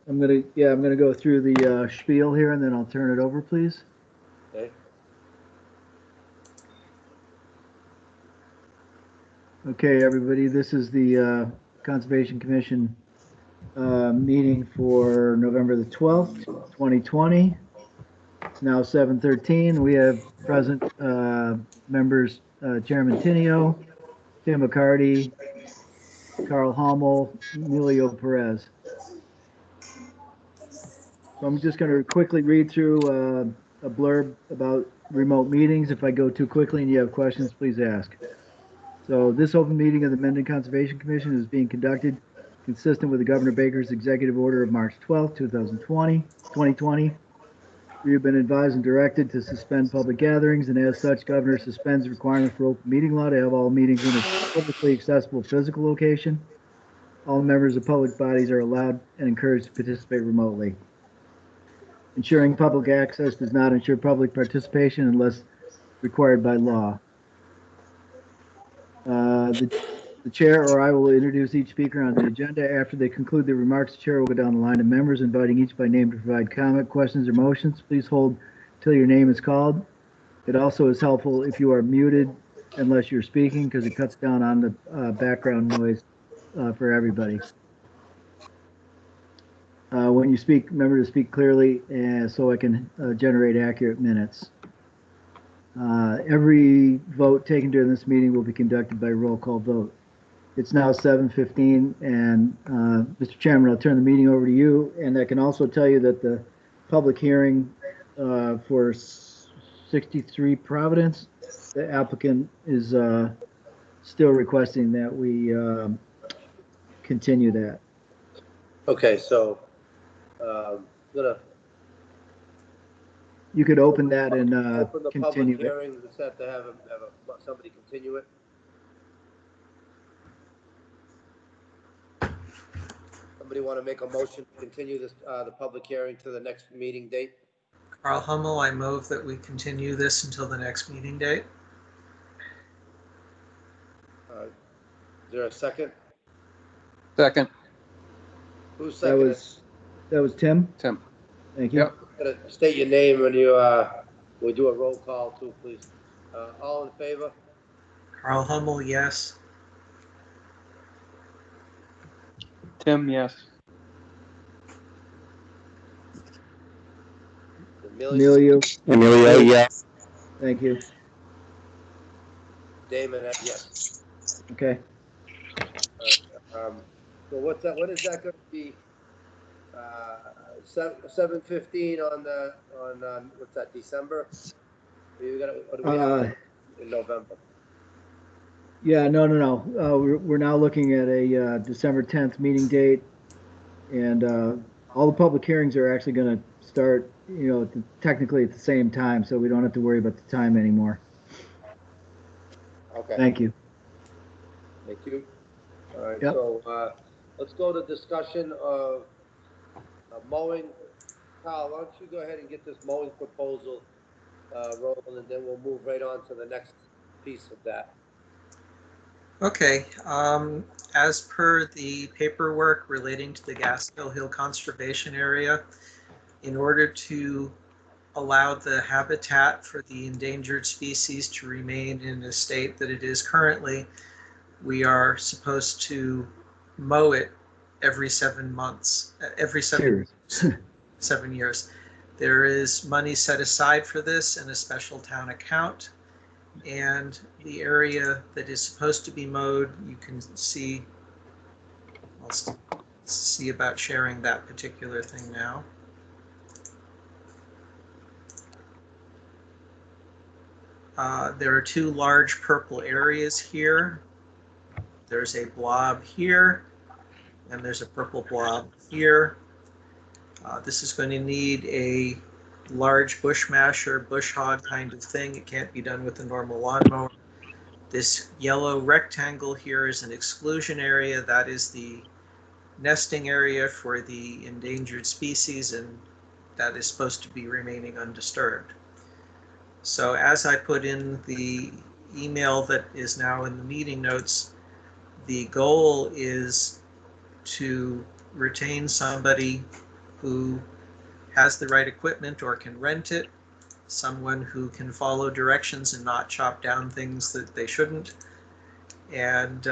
I'm gonna go through the spiel here and then I'll turn it over, please. Okay. Okay, everybody, this is the Conservation Commission meeting for November the 12th, 2020. It's now 7:13. We have present members Chairman Tinio, Tim McCarty, Carl Hommel, Emilio Perez. So I'm just going to quickly read through a blurb about remote meetings. If I go too quickly and you have questions, please ask. So this open meeting of the Mendon Conservation Commission is being conducted consistent with the Governor Baker's executive order of March 12, 2020. We have been advised and directed to suspend public gatherings, and as such, Governor suspends the requirement for open meeting law to have all meetings in a publicly accessible physical location. All members of public bodies are allowed and encouraged to participate remotely. Ensuring public access does not ensure public participation unless required by law. The chair or I will introduce each speaker on the agenda. After they conclude their remarks, the chair will go down the line of members, inviting each by name to provide comment, questions, or motions. Please hold till your name is called. It also is helpful if you are muted unless you're speaking, because it cuts down on the background noise for everybody. When you speak, remember to speak clearly so I can generate accurate minutes. Every vote taken during this meeting will be conducted by roll call vote. It's now 7:15, and Mr. Chairman, I'll turn the meeting over to you. And I can also tell you that the public hearing for 63 Providence, the applicant is still requesting that we continue that. Okay, so You could open that and open the continue public it. hearing. Just have to have somebody continue it. Somebody want to make a motion to continue this the public hearing to the next meeting date? Carl Hummel, I move that we continue this until the next meeting date. Is there a second? Second. Who's second? That was Tim. Tim. Thank you. Yep. State your name when you we do a roll call too, please. All in favor? Carl Hummel, yes. Tim, yes. Emilio, yes. Thank you. Damon, yes. Okay. So what's that? What is that going to be? 7:15 on what's that? December? What do we have in November? Yeah, no. We're now looking at a December 10th meeting date, and all the public hearings are actually going to start, technically at the same time, so we don't have to worry about the time anymore. Okay. Thank you. Thank you. All right. Yep. So let's go to discussion of mowing. Kyle, why don't you go ahead and get this mowing proposal rolling, and then we'll move right on to the next piece of that. Okay. As per the paperwork relating to the Gaskill Hill Conservation Area, in order to allow the habitat for the endangered species to remain in the state that it is currently, we are supposed to mow it every 7 months, every 7 years. There is money set aside for this in a special town account, and the area that is supposed to be mowed, you can see, I'll see about sharing that particular thing now. There are two large purple areas here. There's a blob here, and there's a purple blob here. This is going to need a large bush masher, bush hog kind of thing. It can't be done with a normal lawnmower. This yellow rectangle here is an exclusion area. That is the nesting area for the endangered species, and that is supposed to be remaining undisturbed. So as I put in the email that is now in the meeting notes, the goal is to retain somebody who has the right equipment or can rent it, someone who can follow directions and not chop down things that they shouldn't. And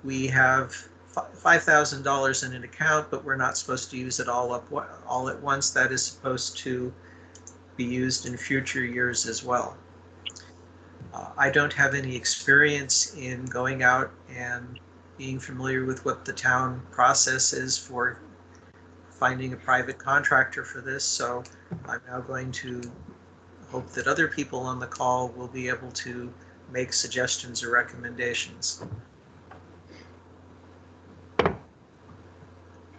we have $5,000 in an account, but we're not supposed to use it all at once. That is supposed to be used in future years as well. I don't have any experience in going out and being familiar with what the town process is for finding a private contractor for this, so I'm now going to hope that other people on the call will be able to make suggestions or recommendations.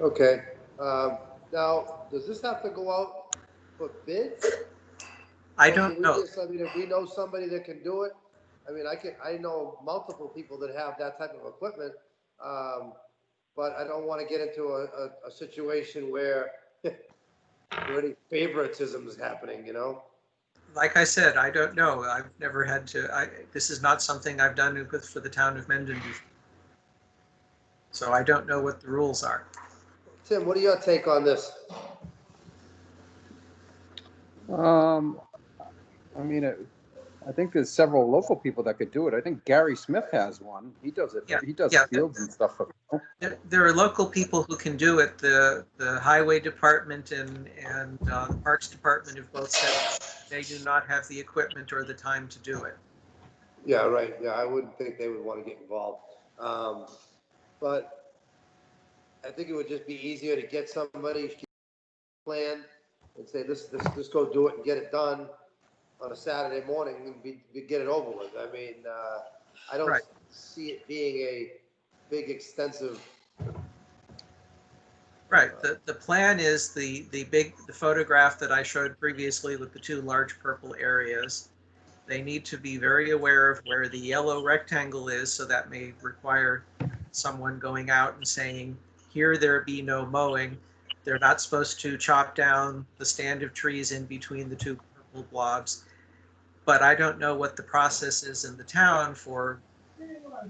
Okay, now, does this have to go out for bids? I Or don't can we know. just, I mean, if we know somebody that can do it, I mean, I know multiple people that have that type of equipment. But I don't want to get into a situation where any favoritism is happening, you know? Like I said, I don't know. I've never had to, this is not something I've done for the town of Mendon before. So I don't know what the rules are. Tim, what are your take on this? I mean, I think there's several local people that could do it. I think Gary Smith has one. He does it. Yeah, He does yeah. fields and stuff. There are local people who can do it. The highway department and the parks department have both said they do not have the equipment or the time to do it. Yeah, right. Yeah, I wouldn't think they would want to get involved. But I think it would just be easier to get somebody planned and say, let's go do it and get it done on a Saturday morning and we get it over with. I mean, I don't Right. see it being a big, extensive. Right. The plan is the photograph that I showed previously with the two large purple areas. They need to be very aware of where the yellow rectangle is, so that may require someone going out and saying, here there be no mowing. They're not supposed to chop down the stand of trees in between the two purple blobs. But I don't know what the process is in the town for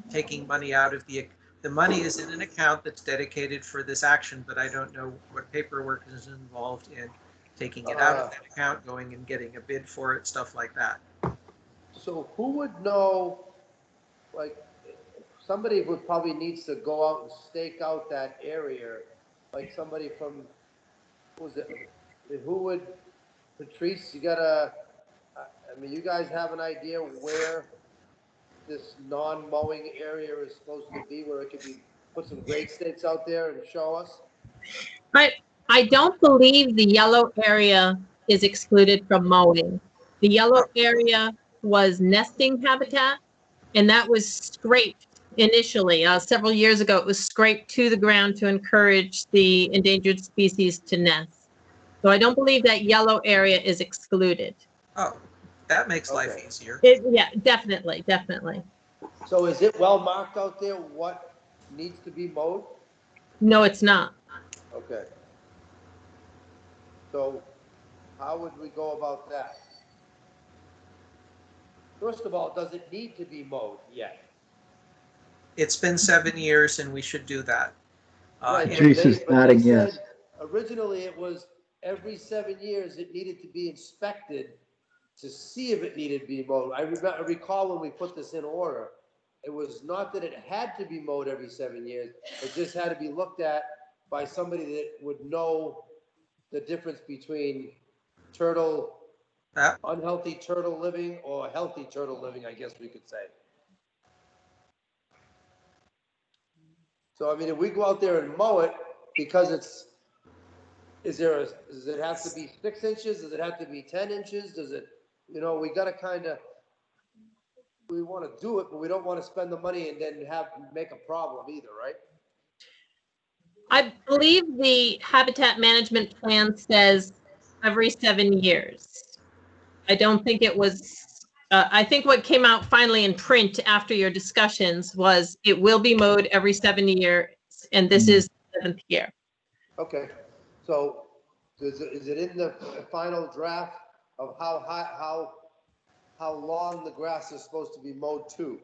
taking money out of the money is in an account that's dedicated for this action, but I don't know what paperwork is involved in taking it out of that account, going and getting a bid for it, stuff like that. So who would know, like, somebody would probably needs to go out and stake out that area, like somebody from, who was it? Who would, Patrice, you gotta, I mean, you guys have an idea where this non-mowing area is supposed to be, where it could be, put some grade stakes out there and show us? I don't believe the yellow area is excluded from mowing. The yellow area was nesting habitat, and that was scraped initially. Several years ago, it was scraped to the ground to encourage the endangered species to nest. So I don't believe that yellow area is excluded. Oh, that makes life Okay. easier. Yeah, definitely. So is it well marked out there what needs to be mowed? No, it's not. Okay. So how would we go about that? First of all, does it need to be mowed yet? It's been 7 years and we should do that. Right, And but Patrice is nodding yes. said originally it was every 7 years it needed to be inspected to see if it needed to be mowed. I recall when we put this in order, it was not that it had to be mowed every 7 years. It just had to be looked at by somebody that would know the difference between unhealthy turtle living or healthy turtle living, I guess we could say. So, I mean, if we go out there and mow it, because does it have to be 6 inches? Does it have to be 10 inches? Does it, we gotta we wanna do it, but we don't wanna spend the money and then make a problem either, right? I believe the habitat management plan says every 7 years. I don't think it was, I think what came out finally in print after your discussions was it will be mowed every 7 years, and this is the 7th year. Okay, so is it in the final draft of how long the grass is supposed to be mowed to?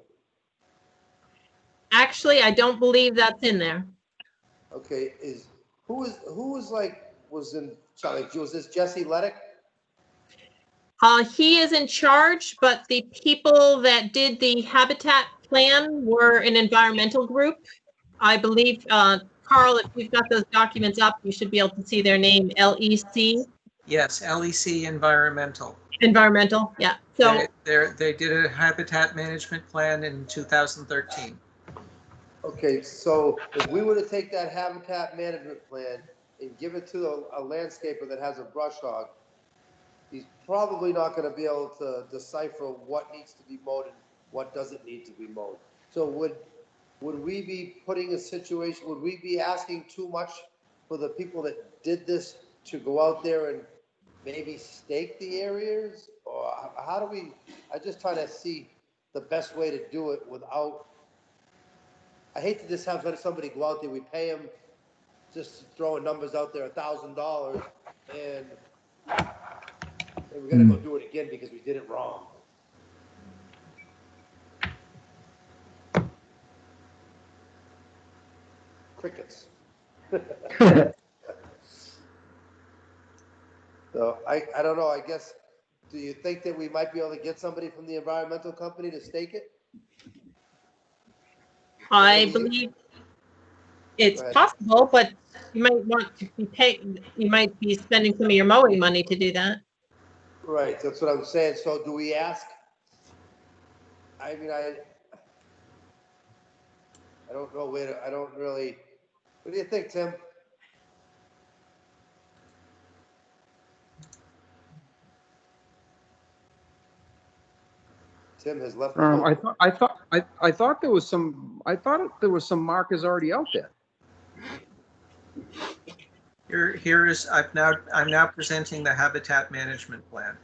Actually, I don't believe that's in there. Okay, was in charge? Was this Jesse Leddick? He is in charge, but the people that did the habitat plan were an environmental group. I believe, Carl, if you've got those documents up, you should be able to see their name, LEC, Yes, LEC Environmental. environmental, yeah. So, They did a habitat management plan in 2013. Okay, so if we were to take that habitat management plan and give it to a landscaper that has a brush hog, he's probably not gonna be able to decipher what needs to be mowed and what doesn't need to be mowed. So would we be putting a situation, would we be asking too much for the people that did this to go out there and maybe stake the areas? Or how do we, I just try to see the best way to do it without, I hate to just have somebody go out there, we pay them, just throwing numbers out there, $1,000, and we're gonna go do it again because we did it wrong. Crickets. So I don't know, I guess, do you think that we might be able to get somebody from the environmental company to stake it? I believe it's Go ahead. possible, but you might want to be paid, you might be spending some of your mowing money to do that. Right, that's what I'm saying. So do we ask? I mean, I don't know where to, I don't really, what do you think, Tim? Tim has left. I thought there was some markers already out there. I'm now presenting the habitat management plan.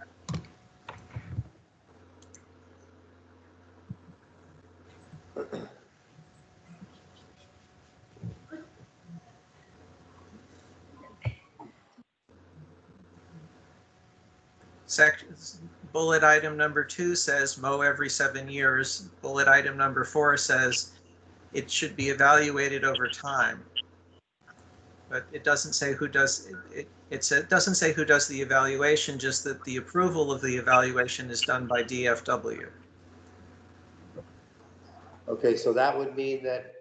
Bullet item number 2 says mow every 7 years. Bullet item number 4 says it should be evaluated over time. But it doesn't say who does it. It doesn't say who does the evaluation, just that the approval of the evaluation is done by DFW. Okay, so that would mean that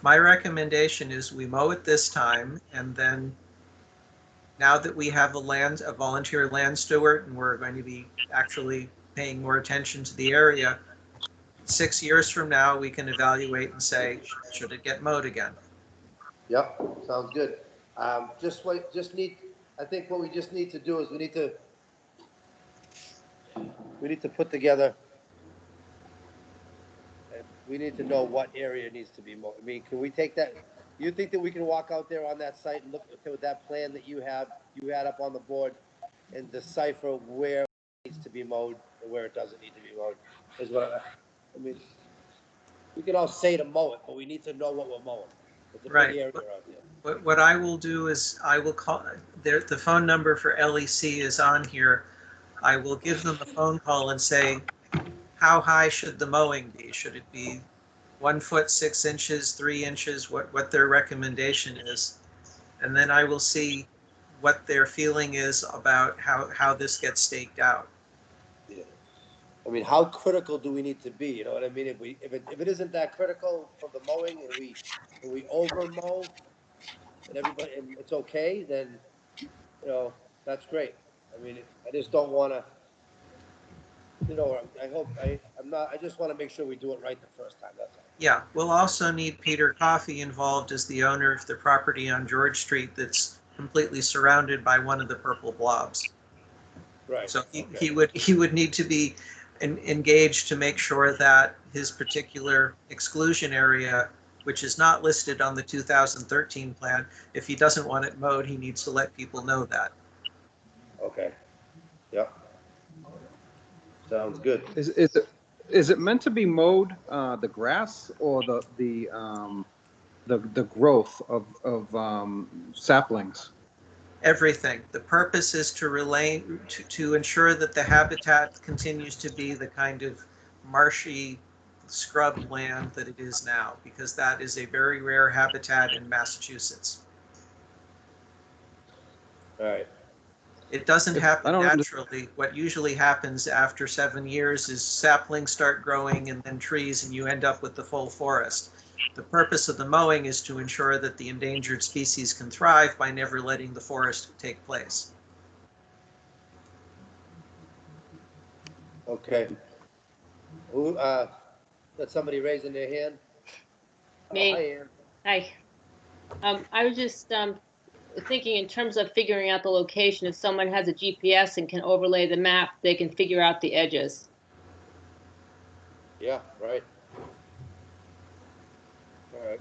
My recommendation is we mow it this time, and then now that we have a volunteer land steward, and we're going to be actually paying more attention to the area, 6 years from now, we can evaluate and say, should it get mowed again? Yep, sounds good. I think what we just need to do is we need to put together, we need to know what area needs to be mowed. I mean, can we take that? You think that we can walk out there on that site and look at that plan that you had up on the board and decipher where it needs to be mowed and where it doesn't need to be mowed? Is what I mean, we can all say to mow it, but we need to know what we're mowing. It's a big Right. area out there. What I will do is I will call, the phone number for LEC is on here. I will give them a phone call and say, how high should the mowing be? Should it be 1 foot 6 inches, 3 inches, what their recommendation is? And then I will see what their feeling is about how this gets staked out. Yeah. I mean, how critical do we need to be? You know what I mean? If it isn't that critical for the mowing and we over mow and it's okay, then, you know, that's great. I mean, I just don't want to, you know, I just want to make sure we do it right the first time. That's all. Yeah, we'll also need Peter Coffey involved as the owner of the property on George Street that's completely surrounded by one of the purple blobs. Right. So Okay. he would need to be engaged to make sure that his particular exclusion area, which is not listed on the 2013 plan, if he doesn't want it mowed, he needs to let people know that. Okay. Yep. Sounds good. Is it meant to be mowed, the grass or the growth of saplings? Everything. The purpose is to ensure that the habitat continues to be the kind of marshy, scrub land that it is now, because that is a very rare habitat in Massachusetts. All right. It doesn't I happen don't naturally. What usually happens after 7 years is saplings start growing and then trees, and you end up with the full forest. The purpose of the mowing is to ensure that the endangered species can thrive by never letting the forest take place. Okay. Who, got somebody raising their hand? Me. Oh, hi, Ann. Hi. I was just thinking in terms of figuring out the location. If someone has a GPS and can overlay the map, they can figure out the edges. Yeah, right. All right.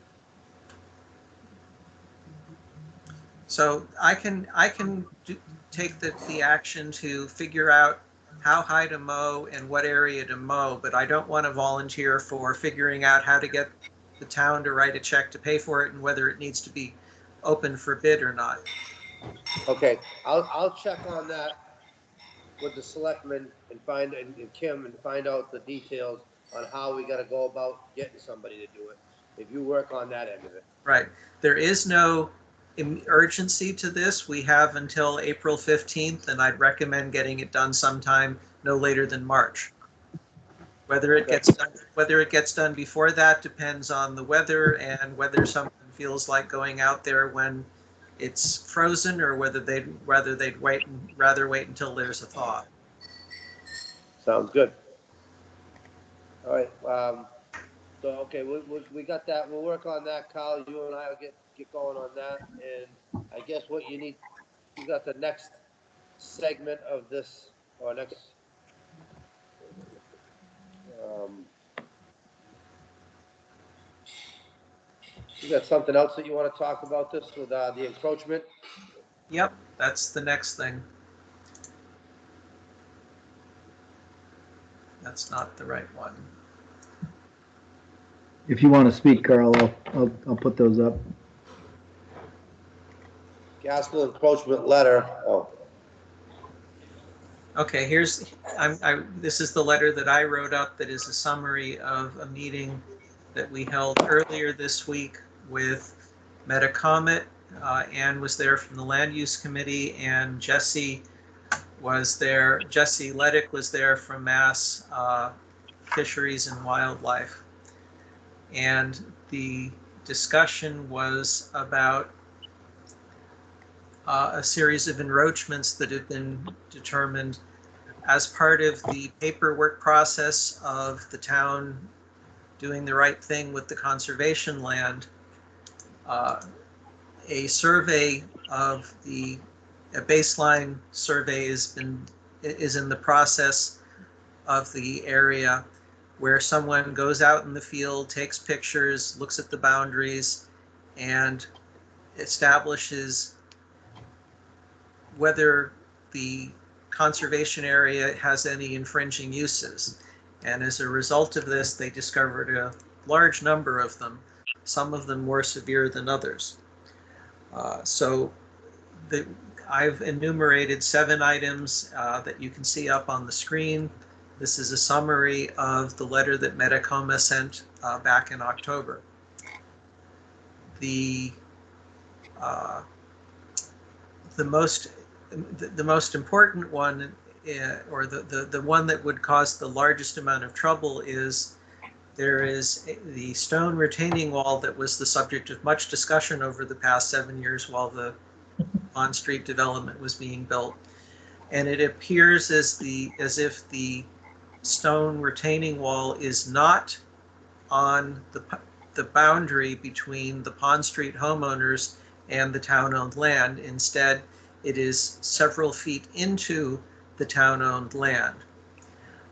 So I can take the action to figure out how high to mow and what area to mow, but I don't want to volunteer for figuring out how to get the town to write a check to pay for it and whether it needs to be open for bid or not. Okay, I'll check on that with the selectmen and and Kim and find out the details on how we gotta go about getting somebody to do it. If you work on that end of it. Right. There is no urgency to this. We have until April 15th, and I'd recommend getting it done sometime no later than March. Whether it gets done before that depends on the weather and whether someone feels like going out there when it's frozen, or whether they'd rather wait until there's a thaw. Sounds good. All right, so, okay, we got that. We'll work on that, Kyle. You and I will get going on that. And I guess what you got the next segment of this, or next, you got something else that you want to talk about this with, the encroachment? Yep, that's the next thing. That's not the right one. If you want to speak, Carl, I'll put those up. Gaskell encroachment letter, oh, Okay, this is the letter that I wrote up that is a summary of a meeting that we held earlier this week with Metacomet. Ann was there from the Land Use Committee, and Jesse Ledick was there from Mass Fisheries and Wildlife. And the discussion was about a series of encroachments that have been determined as part of the paperwork process of the town doing the right thing with the conservation land. A survey of a baseline survey is in the process of the area, where someone goes out in the field, takes pictures, looks at the boundaries, and establishes whether the conservation area has any infringing uses. And as a result of this, they discovered a large number of them, some of them more severe than others. I've enumerated 7 items that you can see up on the screen. This is a summary of the letter that Metacomet sent back in October. The most important one, or the one that would cause the largest amount of trouble, is there is the stone retaining wall that was the subject of much discussion over the past 7 years while the Pond Street development was being built. And it appears as if the stone retaining wall is not on the boundary between the Pond Street homeowners and the town-owned land. Instead, it is several feet into the town-owned land.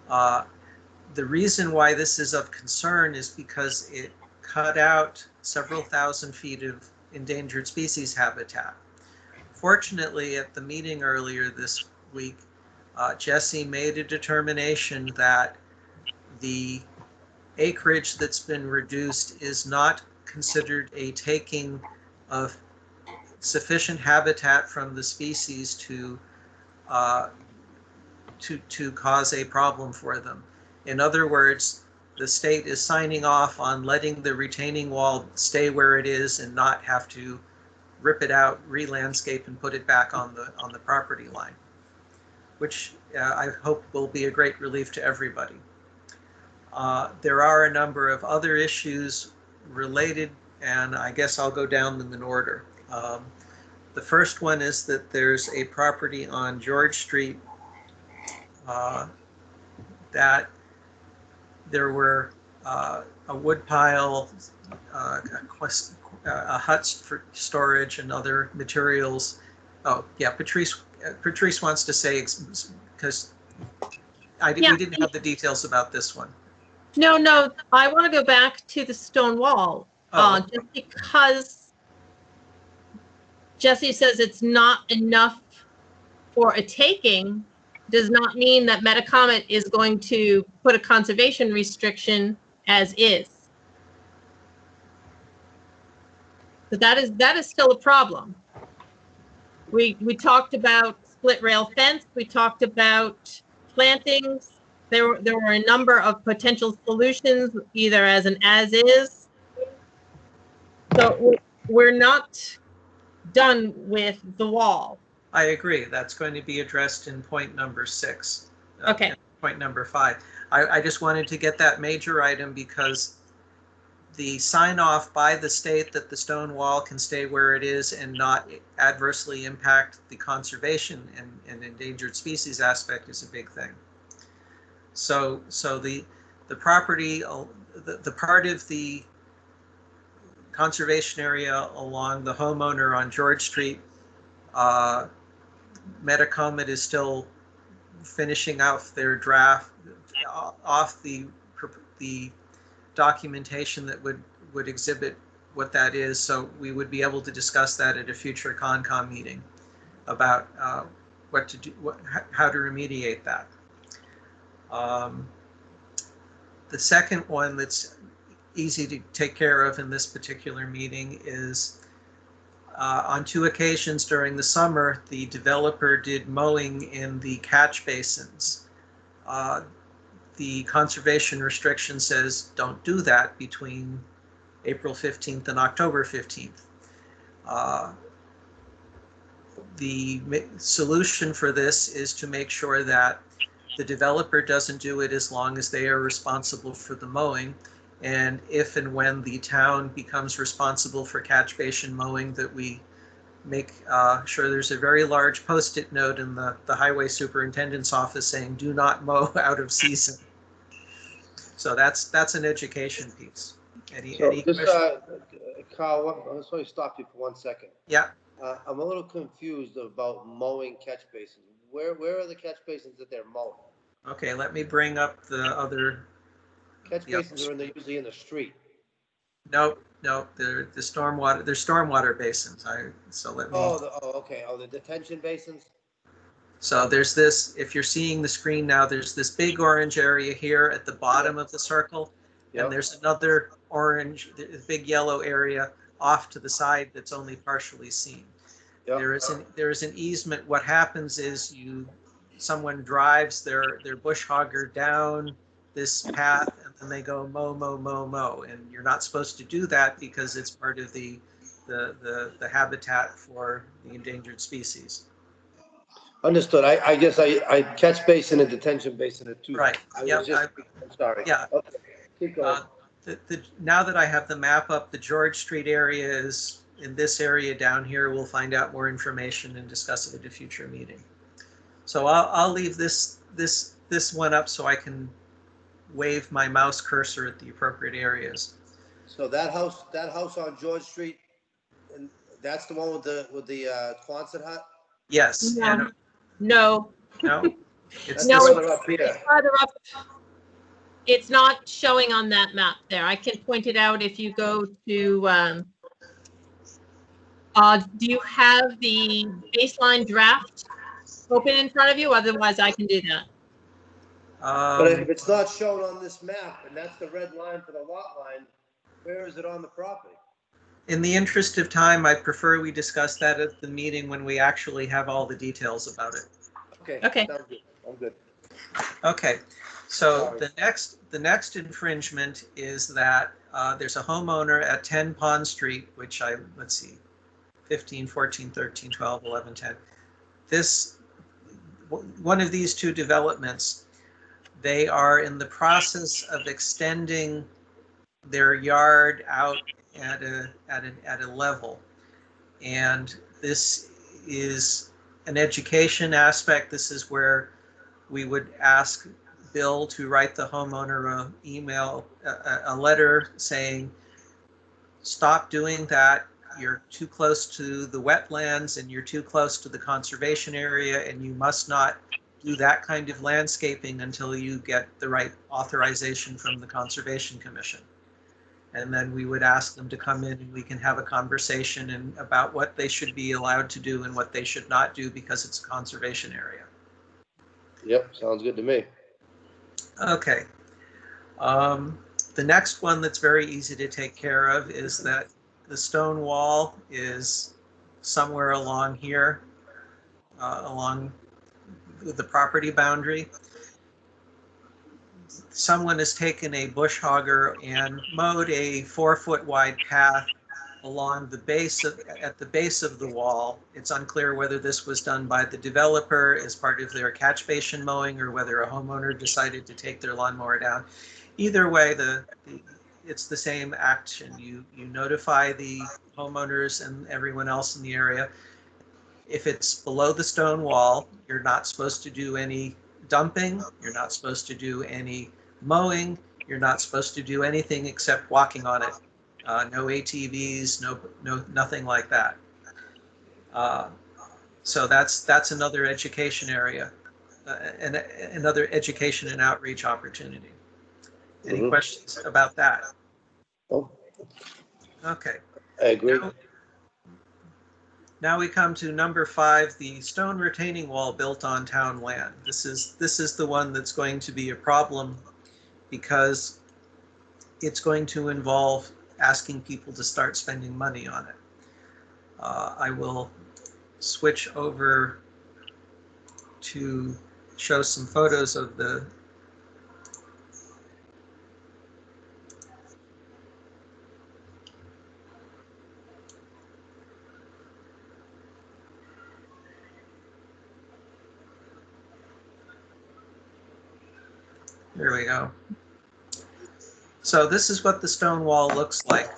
The reason why this is of concern is because it cut out several thousand feet of endangered species habitat. Fortunately, at the meeting earlier this week, Jesse made a determination that the acreage that's been reduced is not considered a taking of sufficient habitat from the species to cause a problem for them. In other words, the state is signing off on letting the retaining wall stay where it is and not have to rip it out, re-landscape, and put it back on the property line, which I hope will be a great relief to everybody. There are a number of other issues related, and I guess I'll go down them in order. The first one is that there's a property on George Street that there were a wood pile, a hut for storage and other materials. Oh, yeah, Patrice wants to say, because we didn't have the details about this one. No, I want to go back to the stone wall. Just because Jesse says it's not enough for a taking does not mean that Metacomet is going to put a conservation restriction as is. So that is still a problem. We talked about split rail fence. We talked about plantings. There were a number of potential solutions, either as an as-is. So we're not done with the wall. I agree. That's going to be addressed in point number 6. Okay. Point number 5. I just wanted to get that major item because the sign off by the state that the stone wall can stay where it is and not adversely impact the conservation and endangered species aspect is a big thing. So the property, the part of the conservation area along the homeowner on George Street, Metacomet is still finishing off their draft, off the documentation that would exhibit what that is. So we would be able to discuss that at a future Concom meeting about what to do, how to remediate that. The second one that's easy to take care of in this particular meeting is on 2 occasions during the summer, the developer did mowing in the catch basins. The conservation restriction says don't do that between April 15th and October 15th. The solution for this is to make sure that the developer doesn't do it as long as they are responsible for the mowing. And if and when the town becomes responsible for catch basin mowing, that we make sure there's a very large Post-it note in the highway superintendent's office saying, do not mow out of season. So that's an education piece. Any Just, questions? Carl, I'm sorry to stop you for 1 second. Yeah. I'm a little confused about mowing catch basins. Where are the catch basins that they're mowing? Okay, let me bring up the other. Catch basins are usually in the street. No, they're the stormwater. They're stormwater basins. So let me. Okay. Oh, the detention basins. So there's this. If you're seeing the screen now, there's this big orange area here at the bottom of the circle, and there's another orange, big yellow area off to the side that's only partially seen. Yep. There is an easement. What happens is someone drives their bush hogger down this path, and then they go mow, and you're not supposed to do that because it's part of the habitat for the endangered species. Understood. I guess I catch basin and detention basin are two. Right. I'm sorry. Yeah. Okay. Keep going. Now that I have the map up, the George Street area is in this area down here. We'll find out more information and discuss it at a future meeting. So I'll leave this one up so I can wave my mouse cursor at the appropriate areas. So that house on George Street, and that's the one with the Quonset hut? Yes. No. It's it's up here. farther up. It's not showing on that map there. I can point it out if you go to, do you have the baseline draft open in front of you? Otherwise, I can do that. But if it's not shown on this map, and that's the red line for the lot line, where is it on the property? In the interest of time, I prefer we discuss that at the meeting when we actually have all the details about it. Okay. Okay. Sounds good. I'm good. Okay, So the next infringement is that there's a homeowner at 10 Pond Street, which let's see, 15, 14, 13, 12, 11, 10. One of these two developments, they are in the process of extending their yard out at a level. And this is an education aspect. This is where we would ask Bill to write the homeowner a letter saying, stop doing that. You're too close to the wetlands and you're too close to the conservation area, and you must not do that kind of landscaping until you get the right authorization from the Conservation Commission. And then we would ask them to come in and we can have a conversation about what they should be allowed to do and what they should not do because it's a conservation area. Yep, sounds good to me. Okay. The next one that's very easy to take care of is that the stone wall is somewhere along here, along the property boundary. Someone has taken a bush hogger and mowed a 4-foot wide path along the base at the base of the wall. It's unclear whether this was done by the developer as part of their catch basin mowing or whether a homeowner decided to take their lawnmower down. Either way, it's the same action. You notify the homeowners and everyone else in the area. If it's below the stone wall, you're not supposed to do any dumping. You're not supposed to do any mowing. You're not supposed to do anything except walking on it. No ATVs, nothing like that. So that's another education area, and another education and outreach opportunity. Any questions about that? Oh, Okay. I agree. Now we come to number 5, the stone retaining wall built on town land. This is the one that's going to be a problem because it's going to involve asking people to start spending money on it. I will switch over to show some photos of the There we go. So this is what the stone wall looks like.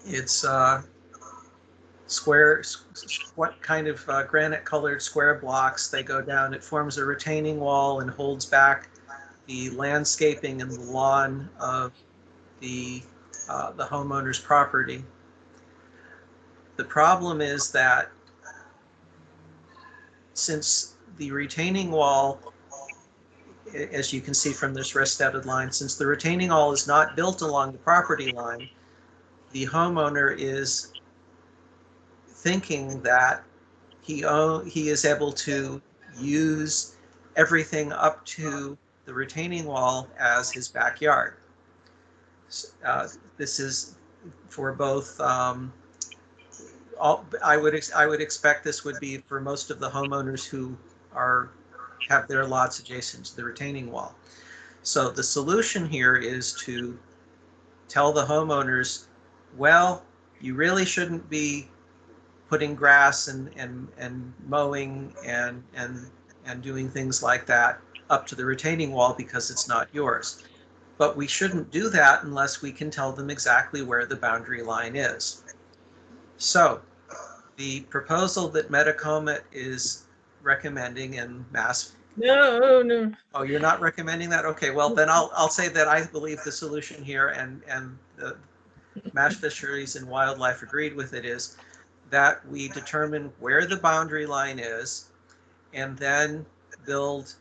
It's square, what kind of granite colored square blocks. They go down. It forms a retaining wall and holds back the landscaping and the lawn of the homeowner's property. The problem is that since the retaining wall, as you can see from this red-dotted line, since the retaining wall is not built along the property line, the homeowner is thinking that he is able to use everything up to the retaining wall as his backyard. This is for both. I would expect this would be for most of the homeowners who have their lots adjacent to the retaining wall. So the solution here is to tell the homeowners, well, you really shouldn't be putting grass and mowing and doing things like that up to the retaining wall because it's not yours. But we shouldn't do that unless we can tell them exactly where the boundary line is. So the proposal that Metacomet is recommending in Mass. No. Oh, you're not recommending that? Okay, well then I'll say that I believe the solution here, and the Mass Fisheries and Wildlife agreed with it, is that we determine where the boundary line is and then build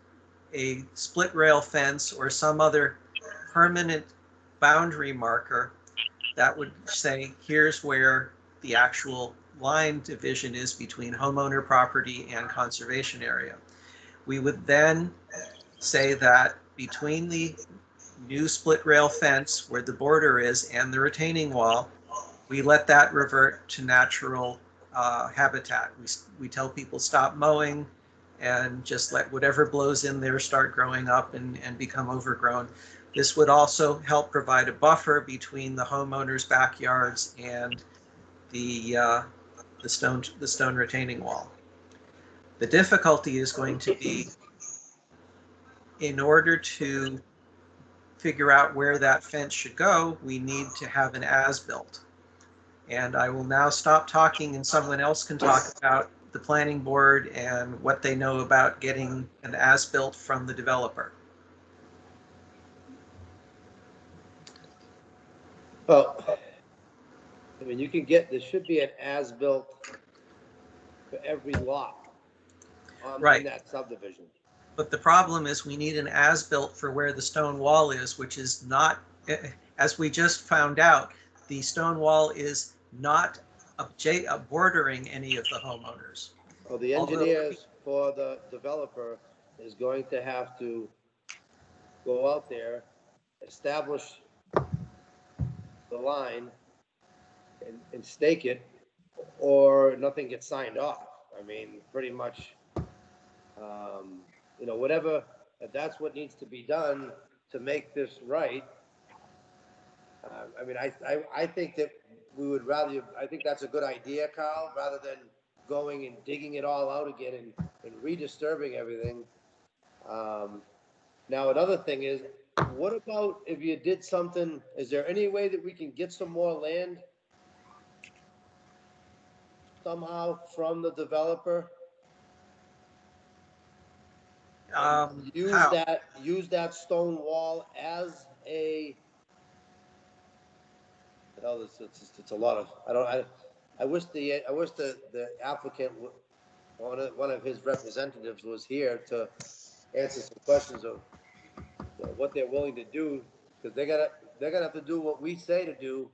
a split rail fence or some other permanent boundary marker that would say, here's where the actual line division is between homeowner property and conservation area. We would then say that between the new split rail fence where the border is and the retaining wall, we let that revert to natural habitat. We tell people stop mowing, and just let whatever blows in there start growing up and become overgrown. This would also help provide a buffer between the homeowners' backyards and the stone retaining wall. The difficulty is going to be, in order to figure out where that fence should go, we need to have an as-built. And I will now stop talking and someone else can talk about the planning board and what they know about getting an as-built from the developer. Well, I mean, you can get, there should be an as-built for every lot in Right. that subdivision. But the problem is we need an as-built for where the stone wall is, which is not, as we just found out, the stone wall is not bordering any of the homeowners. Well, the engineers for the developer is going to have to go out there, establish the line and stake it, or nothing gets signed off. I mean, pretty much, you know, whatever, if that's what needs to be done to make this right. I mean, I think that we would rather, I think that's a good idea, Carl, rather than going and digging it all out again and redisturbing everything. Now, another thing is, what about if you did something, is there any way that we can get some more land somehow from the developer? How? Use that stone wall as a, well, it's a lot of, I wish the applicant, one of his representatives was here to answer some questions of, you know, what they're willing to do, because they're gonna have to do what we say to do.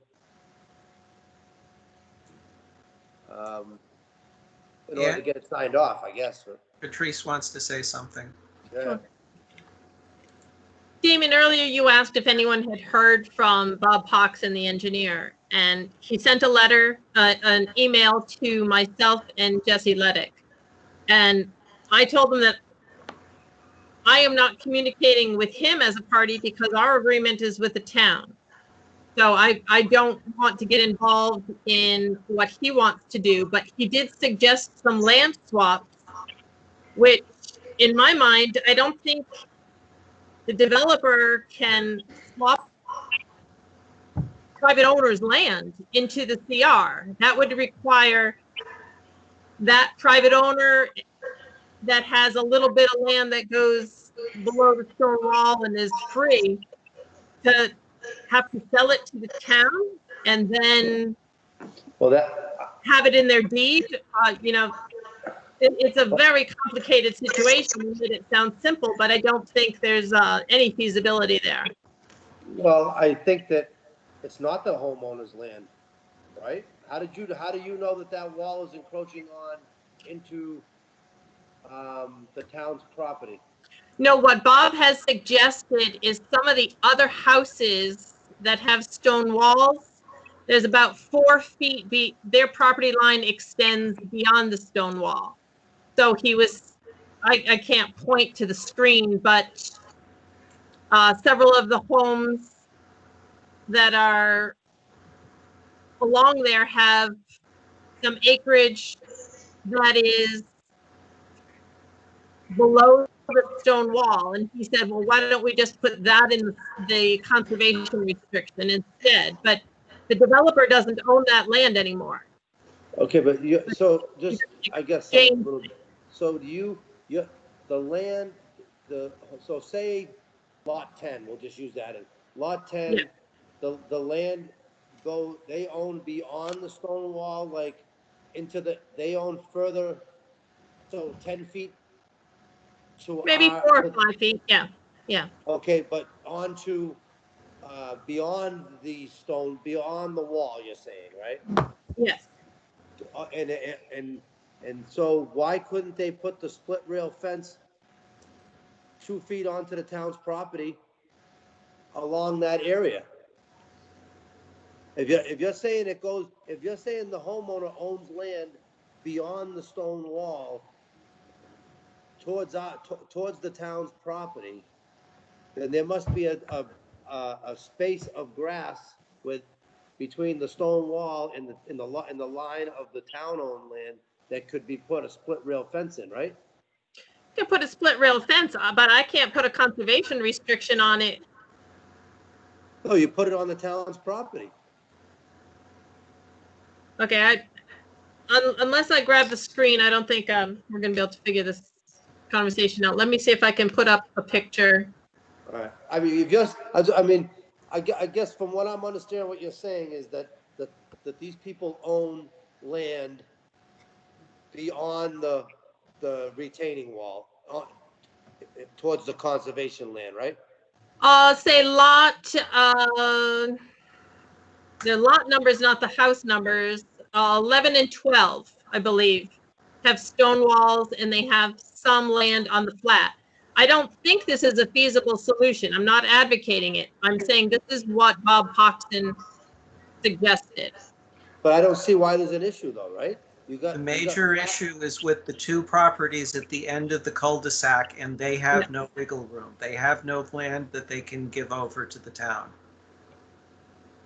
In order to get it signed off, I guess. Patrice wants to say something. Yeah. Damon, earlier you asked if anyone had heard from Bob Hawks and the engineer, and he sent a letter, an email to myself and Jesse Leddick. And I told him that I am not communicating with him as a party because our agreement is with the town. So I don't want to get involved in what he wants to do, but he did suggest some land swaps, which in my mind, I don't think the developer can swap private owner's land into the CR. That would require that private owner that has a little bit of land that goes below the stone wall and is free to have to sell it to the town and then Well, that, have it in their deed. You know, it's a very complicated situation. It sounds simple, but I don't think there's any feasibility there. well, I think that it's not the homeowner's land, right? How do you know that that wall is encroaching on into the town's property? No, what Bob has suggested is some of the other houses that have stone walls, there's about 4 feet, their property line extends beyond the stone wall. So he was, I can't point to the screen, but several of the homes that are along there have some acreage that is below the stone wall. And he said, well, why don't we just put that in the conservation restriction instead? But the developer doesn't own that land anymore. Okay, but so just, I guess, a James. little, so the land, so say lot 10, we'll just use that as, lot 10, Yeah. the land they own beyond the stone wall, like they own further, so 10 feet to Maybe 4 or 5 feet, yeah, yeah. okay, but onto, beyond beyond the wall, you're saying, right? Yes. And so why couldn't they put the split rail fence 2 feet onto the town's property along that area? If you're saying if you're saying the homeowner owns land beyond the stone wall, towards towards the town's property, then there must be a space of grass between the stone wall and the line of the town-owned land that could be put a split rail fence in, right? You can put a split rail fence, but I can't put a conservation restriction on it. No, you put it on the town's property. Okay, unless I grab the screen, I don't think we're gonna be able to figure this conversation out. Let me see if I can put up a picture. All right. I mean, I guess from what I'm understanding, what you're saying is that these people own land beyond the retaining wall, towards the conservation land, right? Say lot, the lot numbers, not the house numbers. 11 and 12, I believe, have stone walls and they have some land on the flat. I don't think this is a feasible solution. I'm not advocating it. I'm saying this is what Bob Hoxton suggested. But I don't see why there's an issue though, right? The major issue is with the two properties at the end of the cul-de-sac, and they have no wiggle room. They have no land that they can give over to the town.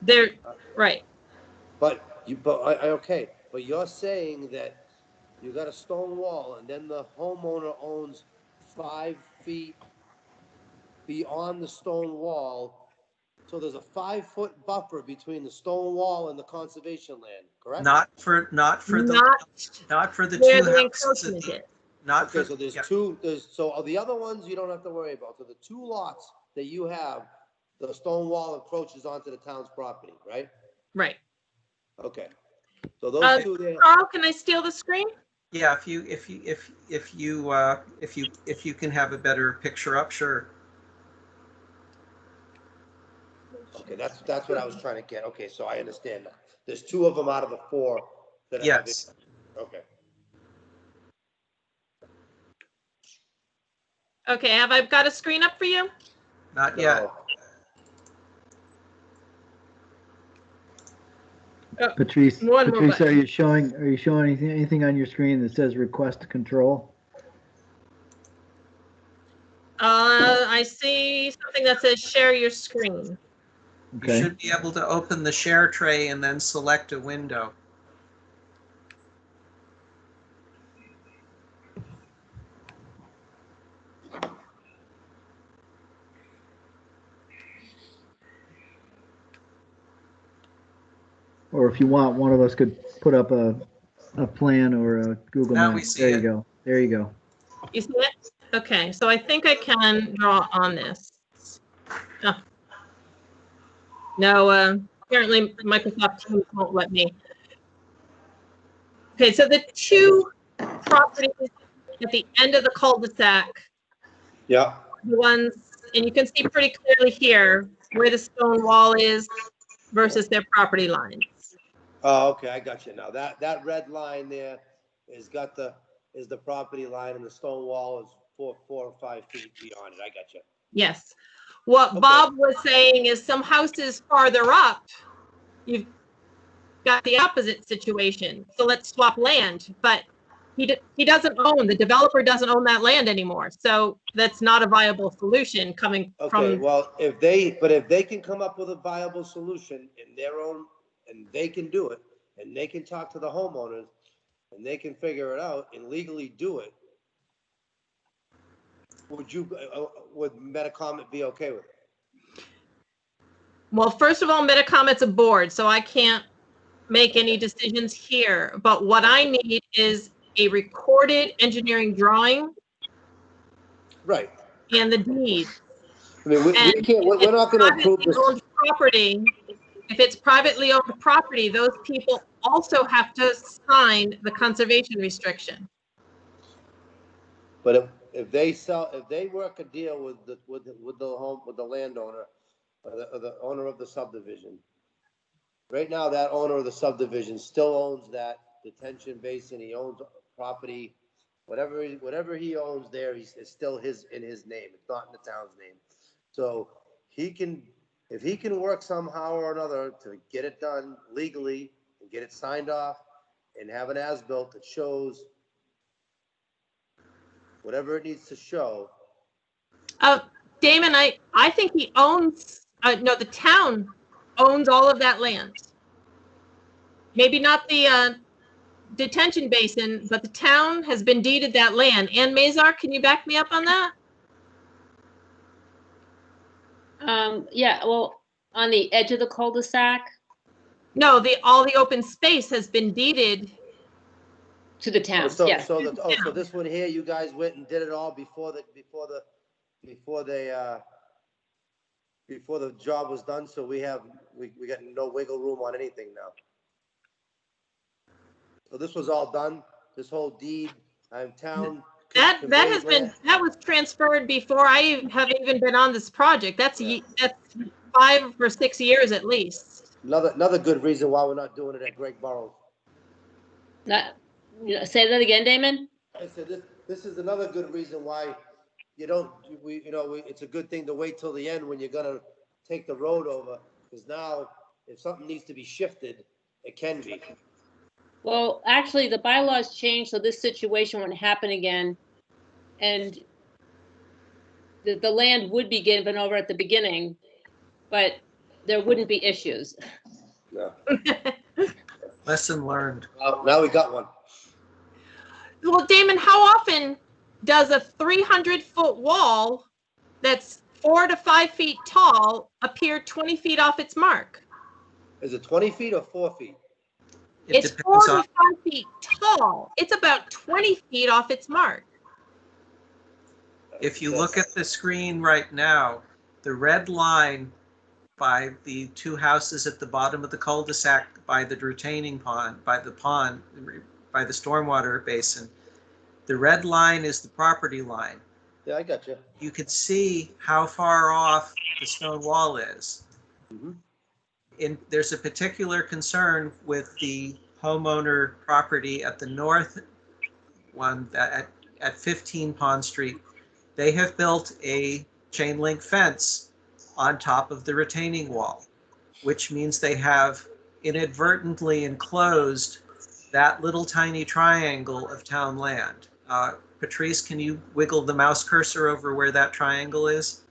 They're right. Okay, but you're saying that you got a stone wall and then the homeowner owns 5 feet beyond the stone wall. So there's a 5-foot buffer between the stone wall and the conservation land, correct? Not for the where two the houses. encroachment is. Not Okay, for, so there's yeah. two, so the other ones you don't have to worry about. So the 2 lots that you have, the stone wall encroaches onto the town's property, right? Right. Okay. So those 2 there. Carl, can I steal the screen? Yeah, if you can have a better picture up, sure. Okay, that's what I was trying to get. Okay, so I understand that. There's 2 of them out of the 4 that have. Yes. Okay. Okay, have I got a screen up for you? Not yet. Patrice, One more Patrice, button. are you showing anything on your screen that says request control? I see something that says share your screen. You Okay. should be able to open the share tray and then select a window. Or if you want, one of us could put up a plan or a Google Now map. we see There you it. go. There you go. You see it? Okay, so I think I can draw on this. Oh. No, apparently Microsoft Teams won't let me. Okay, so the 2 properties at the end of the cul-de-sac, Yeah. the ones, and you can see pretty clearly here where the stone wall is versus their property lines. Oh, okay, I got you now. That red line there is the property line, and the stone wall is 4 or 5 feet beyond it. I got you. Yes. What Okay. Bob was saying is some houses farther up, you've got the opposite situation. So let's swap land, but he doesn't own, the developer doesn't own that land anymore. So that's not a viable solution coming Okay, from, well, if they can come up with a viable solution in their own, and they can do it, and they can talk to the homeowners, and they can figure it out and legally do it, would Metacomet be okay with it? well, first of all, Metacomet's a board, so I can't make any decisions here. But what I need is a recorded engineering drawing Right. and the deed. I mean, we And can't, we're not gonna approve this. Owned property, if it's privately owned property, those people also have to sign the conservation restriction. But if they work a deal with the landowner, or the owner of the subdivision, right now, that owner of the subdivision still owns that detention basin, he owns property, whatever he owns there, it's still in his name, it's not in the town's name. So if he can work somehow or another to get it done legally and get it signed off and have an as-built that shows whatever it needs to show. Damon, I think he owns, no, the town owns all of that land. Maybe not the detention basin, but the town has been deeded that land. Ann Mazar, can you back me up on that? Yeah, well, on the edge of the cul-de-sac No, all the open space has been deeded. to the town, So yes. so this one here, you guys went and did it all before the job was done, so we got no wiggle room on anything now. So this was all done, this whole deed, town. That was transferred before I have even been on this project. That's 5 or 6 years at least. Another good reason why we're not doing it at Great Burrows. Say that again, Damon? I said this is another good reason why it's a good thing to wait till the end when you're gonna take the road over, because now if something needs to be shifted, it can be. Well, actually, the bylaws changed, so this situation wouldn't happen again. And the land would be given over at the beginning, but there wouldn't be issues. Yeah. Lesson learned. Now we got one. Well, Damon, how often does a 300-foot wall that's 4 to 5 feet tall appear 20 feet off its mark? Is it 20 feet or 4 feet? It's 4 to 5 feet tall. It's about 20 feet off its mark. If you look at the screen right now, the red line by the 2 houses at the bottom of the cul-de-sac, by the retaining pond, by the stormwater basin, the red line is the property line. Yeah, I got you. You could see how far off the stone wall is. Mm-hmm. There's a particular concern with the homeowner property at the north one at 15 Pond Street. They have built a chain link fence on top of the retaining wall, which means they have inadvertently enclosed that little tiny triangle of town land. Patrice, can you wiggle the mouse cursor over where that triangle is?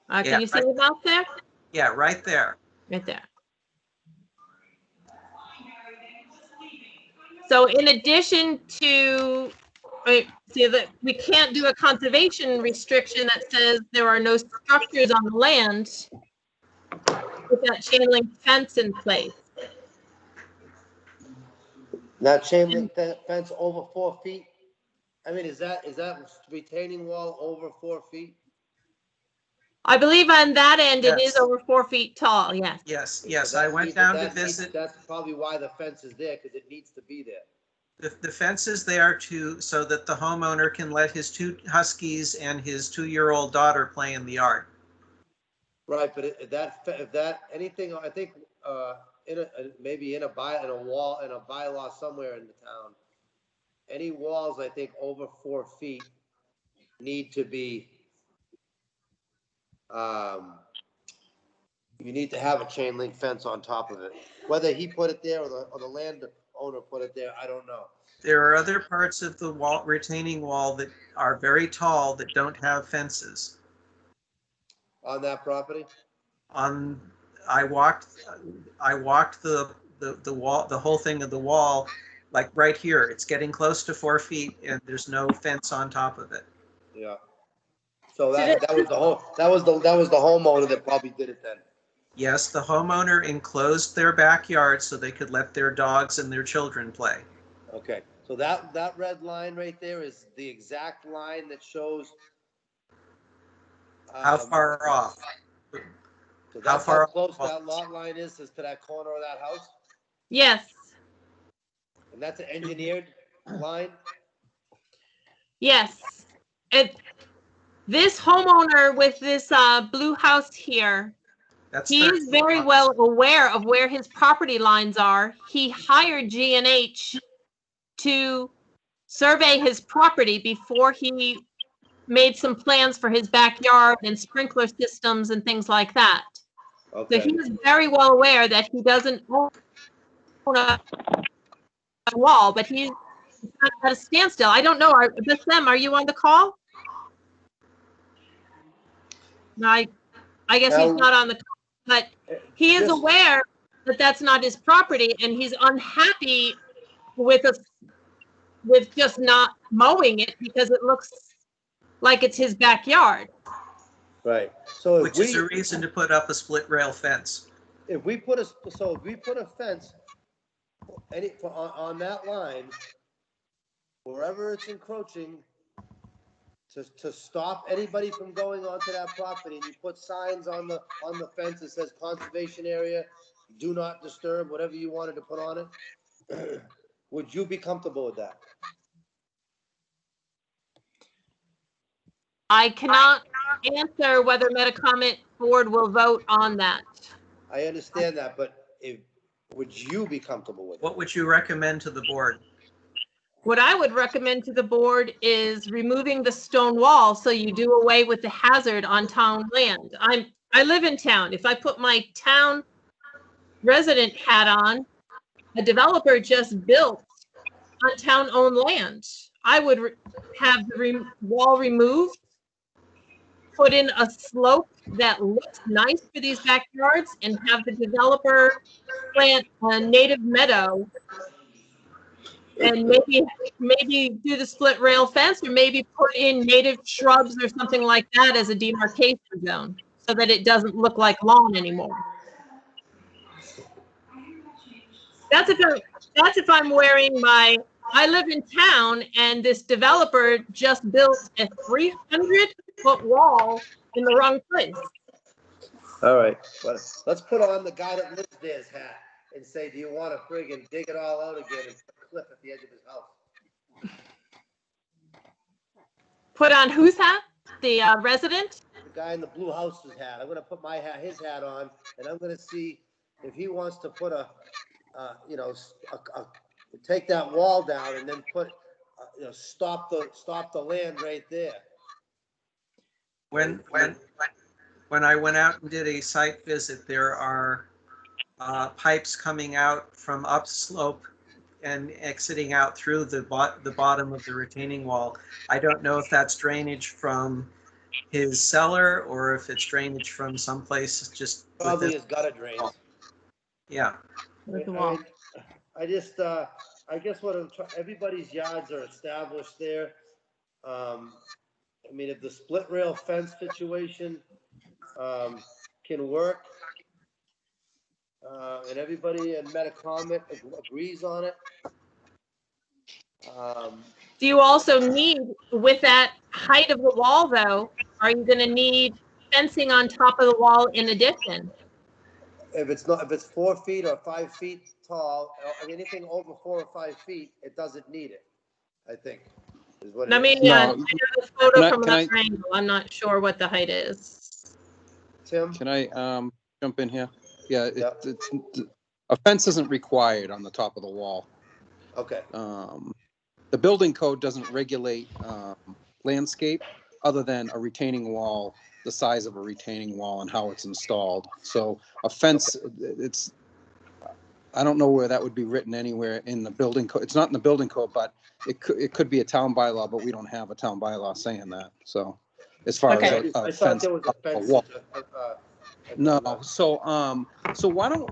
Can you see the mouse there? Yeah, right there. Right there. So in addition to, we can't do a conservation restriction that says there are no structures on the land with that chain link fence in place. Now chain link fence over 4 feet. I mean, is that retaining wall over 4 feet? I believe on that end it Yes. is over 4 feet tall. Yes. Yes. I went down to visit. That's probably why the fence is there, because it needs to be there. The fence is there so that the homeowner can let his 2 huskies and his 2-year-old daughter play in the yard. Right, but if that anything, I think maybe in a bylaw somewhere in the town, any walls I think over 4 feet need to be. You need to have a chain link fence on top of it. Whether he put it there or the landowner put it there, I don't know. There are other parts of the retaining wall that are very tall that don't have fences. On that property? I walked the wall, the whole thing of the wall, like right here. It's getting close to 4 feet, and there's no fence on top of it. Yeah. So that was the homeowner that probably did it then. Yes, the homeowner enclosed their backyard so they could let their dogs and their children play. Okay. So that red line right there is the exact line that shows How far off? So that's how close that lot line is to that corner of that house? Yes. And that's an engineered line? Yes. This homeowner with this blue house here, he is very well aware of where his property lines are. He hired G&H to survey his property before he made some plans for his backyard and sprinkler systems and things like that. Okay. So he is very well aware that he doesn't own a wall, but he's it's not at a standstill. I don't know. Beth Sem, are you on the call? No, I guess he's No. not on the call, but he is Just- aware that that's not his property, and he's unhappy with us, with just not mowing it because it looks like it's his backyard. Right, so if Which is a we, reason to put up a split rail fence. if we put a fence on that line, wherever it's encroaching, to stop anybody from going onto that property, and you put signs on the fence that says conservation area, do not disturb, whatever you wanted to put on it, would you be comfortable with that? I cannot answer whether Metacomet board will vote on that. I understand that, but would you be comfortable with it? What would you recommend to the board? What I would recommend to the board is removing the stone wall so you do away with the hazard on town land. I live in town. If I put my town resident hat on, a developer just built on town-owned land. I would have the wall removed, put in a slope that looks nice for these backyards, and have the developer plant a native meadow, and maybe do the split rail fence, or maybe put in native shrubs or something like that as a demarcation zone, so that it doesn't look like lawn anymore. That's if I'm wearing my, I live in town, and this developer just built a 300-foot wall in the wrong place. All right, but let's put on the guy that lives there's hat and say, do you want to friggin' dig it all out again and put a cliff at the edge of his house? Put on whose hat? The resident? The guy in the blue house's hat. I'm gonna put his hat on, and I'm gonna see if he wants to put take that wall down and then put, stop the land right there. When I went out and did a site visit, there are pipes coming out from upslope and exiting out through the bottom of the retaining wall. I don't know if that's drainage from his cellar or if it's drainage from someplace just. Probably has gutter drains. Yeah. With the wall. I guess everybody's yards are established there. I mean, if the split rail fence situation, can work, and everybody in Metacomet agrees on it. Do you also need, with that height of the wall though, are you gonna need fencing on top of the wall in addition? If it's 4 feet or 5 feet tall, anything over 4 or 5 feet, it doesn't need it, I think, is what it I is. mean, No. I know the photo from can I- another angle. I'm not sure what the height is. Tim? Can I jump in here? Yeah, Yeah. a fence isn't required on the top of the wall. Okay, The building code doesn't regulate landscape other than a retaining wall, the size of a retaining wall and how it's installed. So a fence, I don't know where that would be written anywhere in the building code. It's not in the building code, but it could be a town bylaw, but we don't have a town bylaw saying that. So as far Okay. as I a thought fence, there was a a fence. wall. No, so why don't,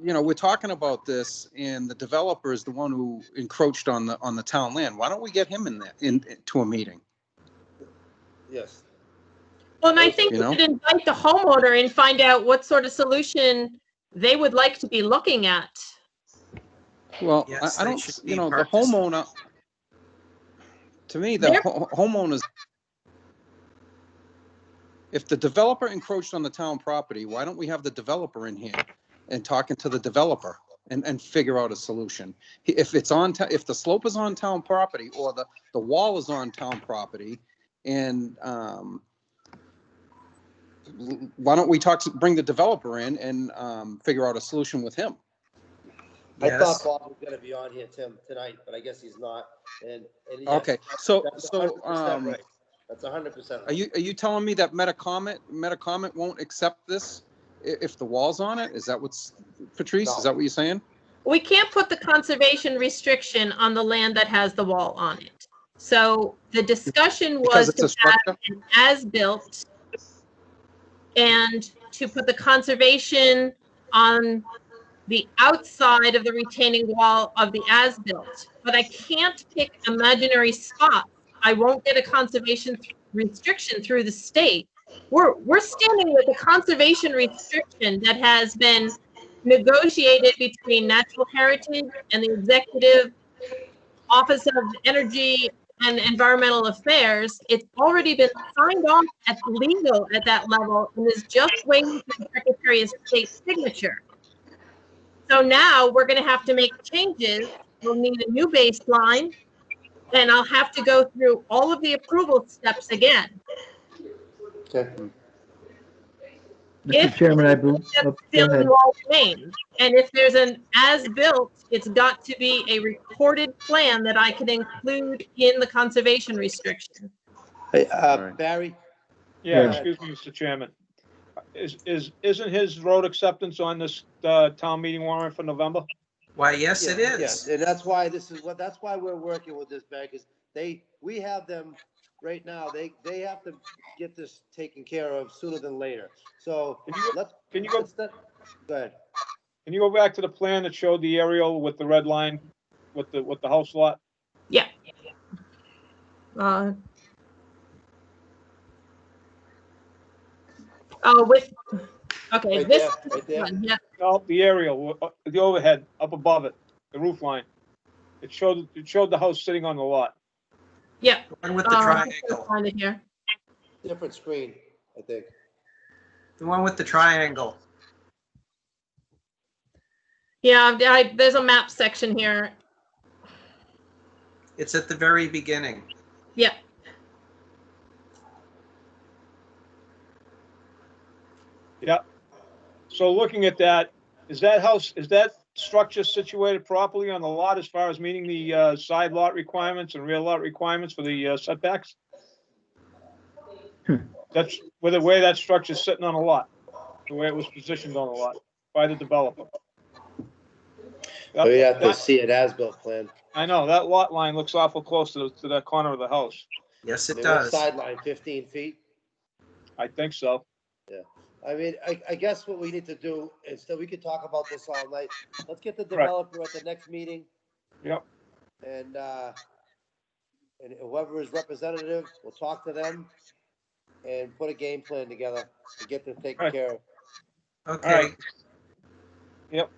we're talking about this and the developer is the one who encroached on the town land. Why don't we get him in there, to a meeting? Yes, Well, and I think You we know? should invite the homeowner and find out what sort of solution they would like to be looking at. Well, Yes, I they don't, should be the particip- homeowner, to me, the They're- homeowners, if the developer encroached on the town property, why don't we have the developer in here and talking to the developer and figure out a solution? If it's if the slope is on town property or the wall is on town property, and why don't we bring the developer in and figure out a solution with him? I thought Yes. Bob was gonna be on here, Tim, tonight, but I guess he's not, and yes, Okay, so, that's 100% right. are That's 100% right. you telling me that Metacomet won't accept this if the wall's on it? Is that Patrice, is No. that what you're saying? we can't put the conservation restriction on the land that has the wall on it. So the discussion Because was it's a to have structure? an as-built and to put the conservation on the outside of the retaining wall of the as-built. But I can't pick imaginary spots. I won't get a conservation restriction through the state. We're standing with a conservation restriction that has been negotiated between Natural Heritage and the Executive Office of Energy and Environmental Affairs. It's already been signed off at legal at that level and is just waiting for the Secretary of State's signature. So now we're going to have to make changes. We'll need a new baseline, and I'll have to go through all of the approval steps again. Okay. Mr. If Chairman, I believe, that oh, go ceiling ahead. wall remains, and if there's an as-built, it's got to be a recorded plan that I can include in the conservation restriction. Hey, Right. Barry? Yeah, Yeah. excuse me, Mr. Chairman. Isn't his road acceptance on this town meeting warrant for November? Why, yes, it Yeah, is. yeah, and that's why that's why we're working with this bank, is we have them right now, they have to get this taken care of sooner than later. So Can you go go ahead. Can you go back to the plan that showed the aerial with the red line with the house lot? Yeah. Okay, Right this there, right there. one, yeah, No, the aerial, the overhead up above it, the roof line. It showed the house sitting on the lot. yeah. The one with the I triangle. can find it here. Different screen, I think. The one with the triangle. Yeah, there's a map section here. It's at the very beginning. Yeah. Yep. So looking at that, is that structure situated properly on the lot as far as meeting the side lot requirements and rear lot requirements for the setbacks? That's with the way that structure's sitting on a lot, the way it was positioned on the lot by the developer. We have to That- see an as-built plan. I know, that lot line looks awful close to that corner of the house. Yes, I it mean, what does. sideline, 15 feet? I think so. I mean, I guess what we need to do is that we could talk about this all night. Let's get the developer at the next meeting. Yep. And whoever is representative, we'll talk to them and put a game plan together to get this taken Right. care of. Okay. All right. Yep.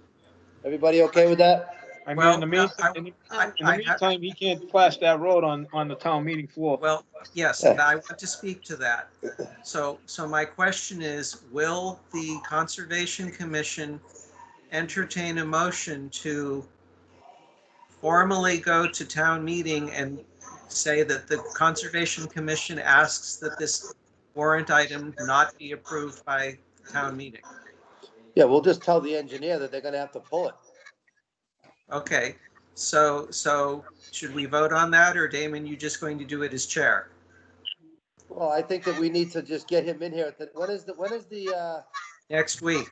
Everybody okay with that? I mean, Well, in the meantime, I- he can't plaster that road on the town meeting floor. Well, yes, and I want to speak to that. So my question is, will the Conservation Commission entertain a motion to formally go to town meeting and say that the Conservation Commission asks that this warrant item not be approved by town meeting? Yeah, we'll just tell the engineer that they're gonna have to pull it. Okay, so should we vote on that, or Damon, you just going to do it as chair? Well, I think that we need to just get him in here. When is the, Next week?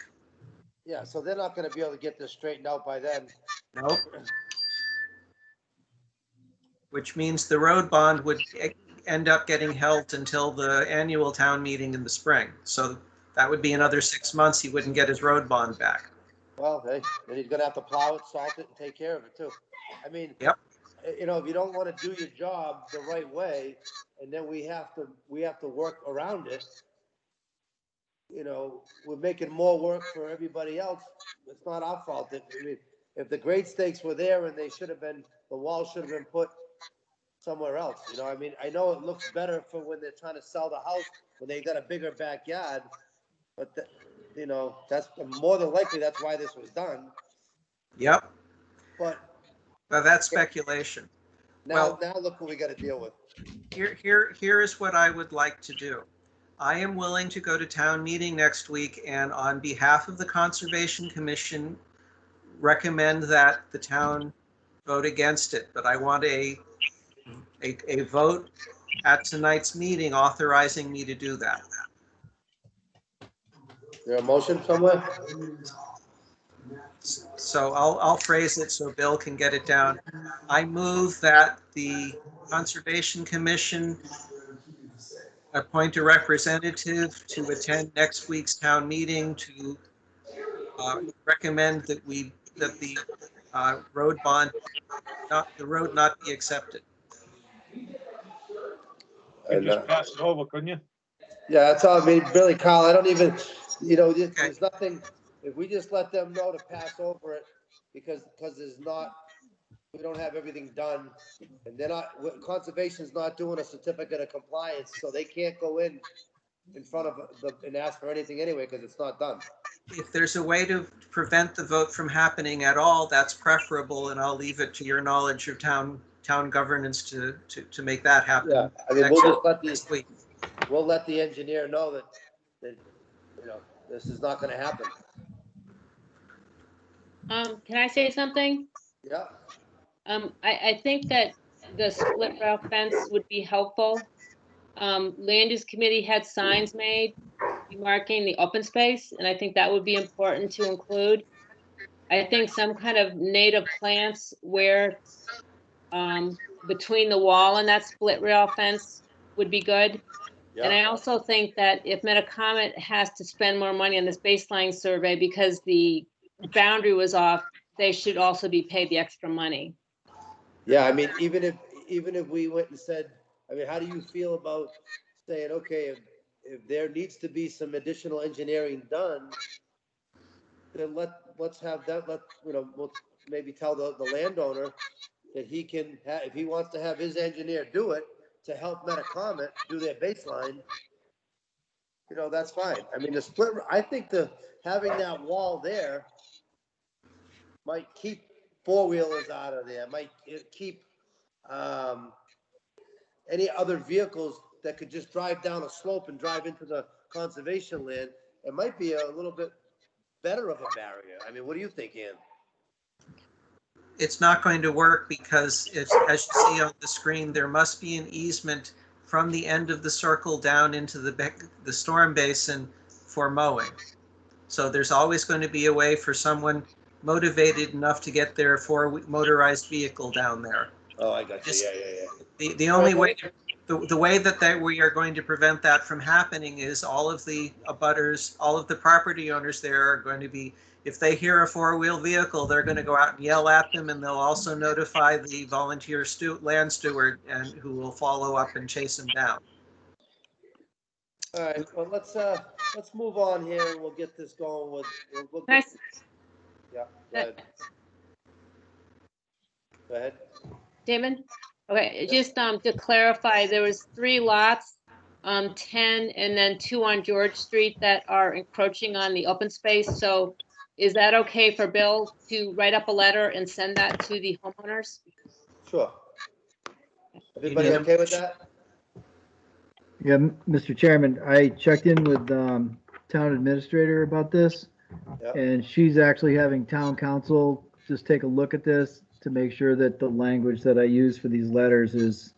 yeah, so they're not gonna be able to get this straightened out by then. Nope. Which means the road bond would end up getting held until the annual town meeting in the spring. So that would be another 6 months. He wouldn't get his road bond back. Well, hey, then he's gonna have to plow it, salt it, and take care of it too. I mean, Yep. you know, if you don't wanna do your job the right way, and then we have to work around it, you know, we're making more work for everybody else. It's not our fault. I mean, if the grade stakes were there and they should have been, the wall should have been put somewhere else, you know, I mean, I know it looks better for when they're trying to sell the house, when they got a bigger backyard, but you know, that's more than likely, that's why this was done, Yep. but Well, that's speculation. now look what we gotta deal with. Here is what I would like to do. I am willing to go to town meeting next week and on behalf of the Conservation Commission, recommend that the town vote against it, but I want a vote at tonight's meeting authorizing me to do that. Is there a motion somewhere? So I'll phrase it so Bill can get it down. I move that the Conservation Commission appoint a representative to attend next week's town meeting to recommend that the road bond, the road not be accepted. You And, just pass it over, couldn't you? yeah, that's all. I mean, really, Carl, I don't even, there's nothing, if we just let them know to pass over it, because there's not, we don't have everything done, and they're not, conservation's not doing a certificate of compliance, so they can't go in front of and ask for anything anyway, because it's not done. If there's a way to prevent the vote from happening at all, that's preferable, and I'll leave it to your knowledge of town governance to make that happen. Yeah, I mean, we'll just let next week. we'll let the engineer know that, this is not gonna happen. Can I say something? Yeah, I think that the split rail fence would be helpful. Land use committee had signs made marking the open space, and I think that would be important to include. I think some kind of native plants where between the wall and that split rail fence would be good. And I yeah, also think that if Metacomet has to spend more money on this baseline survey because the boundary was off, they should also be paid the extra money. yeah, I mean, even if we went and said, I mean, how do you feel about saying, okay, if there needs to be some additional engineering done, then let's have that, we'll maybe tell the landowner that he can, if he wants to have his engineer do it to help Metacomet do their baseline, that's fine. I mean, I think having that wall there might keep four-wheelers out of there, might keep, any other vehicles that could just drive down a slope and drive into the conservation land. It might be a little bit better of a barrier. I mean, what do you think, Ian? It's not going to work because as you see on the screen, there must be an easement from the end of the circle down into the storm basin for mowing. So there's always going to be a way for someone motivated enough to get their motorized vehicle down there. Oh, I got you. Yeah. The only way, the way that we are going to prevent that from happening is all of the abutters, all of the property owners there are going to be, if they hear a four-wheel vehicle, they're going to go out and yell at them, and they'll also notify the volunteer land steward, and who will follow up and chase them down. All right, well, let's move on here and we'll get this going with, Nice. yeah, go ahead. Go ahead. David? Okay, just to clarify, there was 3 lots, 10 and then 2 on George Street that are encroaching on the open space. So is that okay for Bill to write up a letter and send that to the homeowners? Sure. Everybody okay with that? Yeah, Mr. Chairman, I checked in with town administrator about this, Yep. and she's actually having town council just take a look at this to make sure that the language that I use for these letters is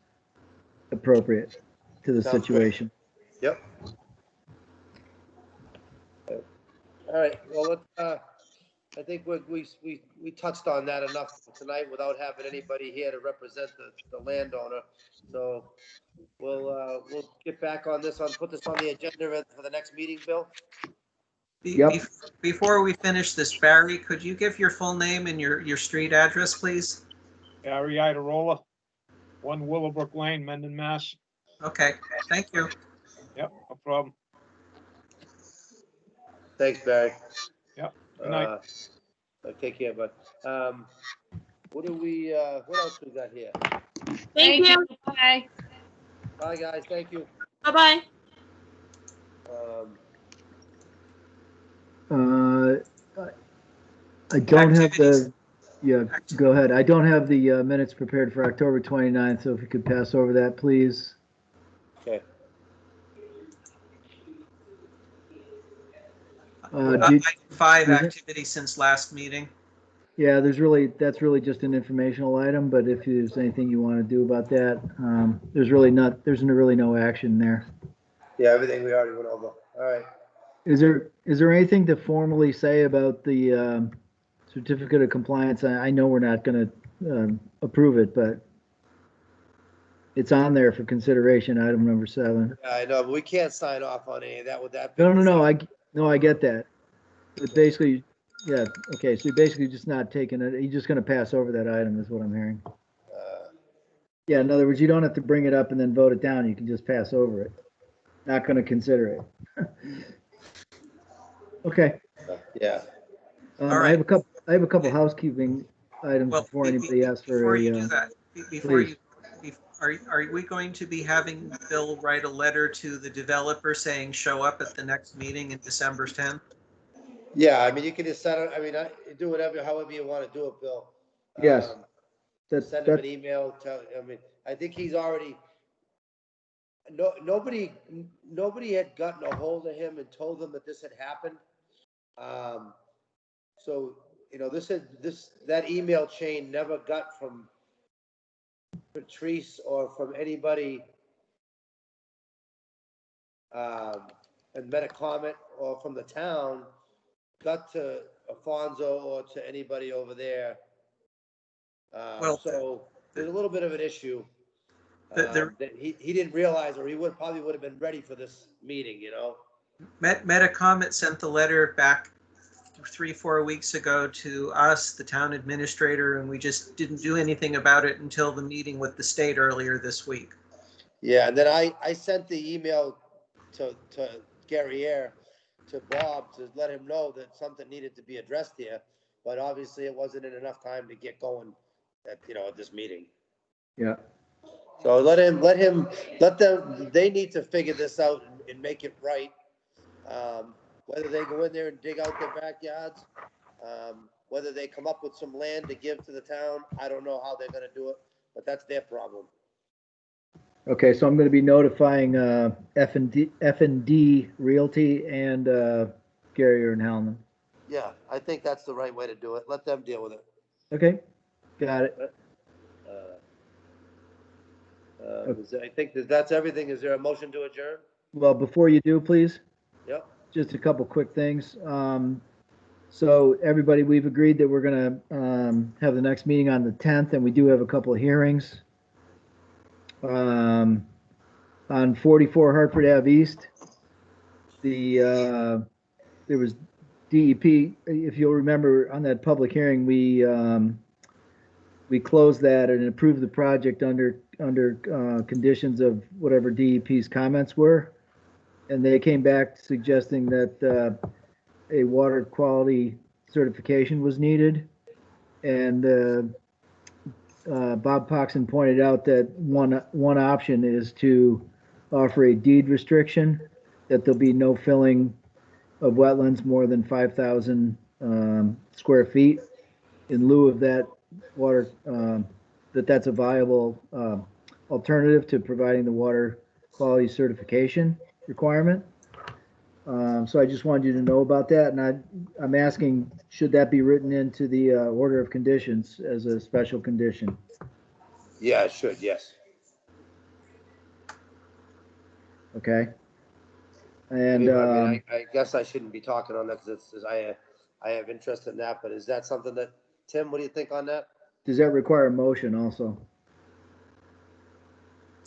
appropriate to the Sounds good. situation. Yep. All right, well, I think we touched on that enough tonight without having anybody here to represent the landowner. So we'll get back on this, put this on the agenda for the next meeting, Bill? Yep. Before we finish this, Barry, could you give your full name and your street address, please? Gary Iderola, 1 Willowbrook Lane, Mendon, Mass. Okay, thank you. Yep, no problem. Thanks, Barry. Yep, good night. Take care, bud. What else we got here? Thank you. Bye. Bye, guys, thank you. Bye-bye. I don't have Activities. yeah, go ahead. I don't have the minutes prepared for October 29th, so if you could pass over that, please. Okay. Did- 5 is it- activities since last meeting. Yeah, that's really just an informational item, but if there's anything you want to do about that, there's really no action there. Yeah, everything we already went over. All right. Is there anything to formally say about the certificate of compliance, I know we're not gonna, approve it, but it's on there for consideration, item number 7. Yeah, I know, but we can't sign off on any of that. Would that be? No, I get that. But basically, yeah, okay, so you're basically just not taking it, you're just gonna pass over that item, is what I'm hearing. Yeah, in other words, you don't have to bring it up and then vote it down, you can just pass over it. Not gonna consider it. Okay, Yeah. All I right. have a couple housekeeping items Well, before anybody asks for before you a, do that, before you, please. are we going to be having Bill write a letter to the developer saying, show up at the next meeting in December 10th? Yeah, I mean, you can just set it, I mean, do whatever, however you want to do it, Bill. Yes. Send him an email, I mean, I think he's already, nobody had gotten a hold of him and told him that this had happened. So, that email chain never got from Patrice or from anybody, and made a comment, or from the town, got to Alfonso or to anybody over there. Well, So there's a little bit of an issue. The That he didn't realize, or he probably would have been ready for this meeting, Metacomet sent the letter back 3-4 weeks ago to us, the town administrator, and we just didn't do anything about it until the meeting with the state earlier this week. Yeah, and then I sent the email to Guerriere, to Bob, to let him know that something needed to be addressed here, but obviously it wasn't in enough time to get going at this meeting. Yeah, So let them, they need to figure this out and make it right. Whether they go in there and dig out their backyards, whether they come up with some land to give to the town, I don't know how they're gonna do it, but that's their problem. okay, so I'm gonna be notifying, F and D Realty and, Garrier and Hellman. Yeah, I think that's the right way to do it. Let them deal with it. Okay, got it. I think that's everything. Is there a motion to adjourn? Well, before you do, please, Yep. just a couple quick things. So everybody, we've agreed that we're gonna, have the next meeting on the 10th, and we do have a couple of hearings. On 44 Hartford Ave East, there was DEP, if you'll remember on that public hearing, we closed that and approved the project under conditions of whatever DEP's comments were. And they came back suggesting that a water quality certification was needed. And Bob Poxon pointed out that one option is to offer a deed restriction, that there'll be no filling of wetlands more than 5,000 square feet. In lieu of that water, that's a viable alternative to providing the water quality certification requirement. So I just wanted you to know about that, and I'm asking, should that be written into the order of conditions as a special condition? Yeah, it should. Yes. Okay. And I guess I shouldn't be talking on that because I have interest in that. But is that something that, Tim? What do you think on that? does that require a motion also?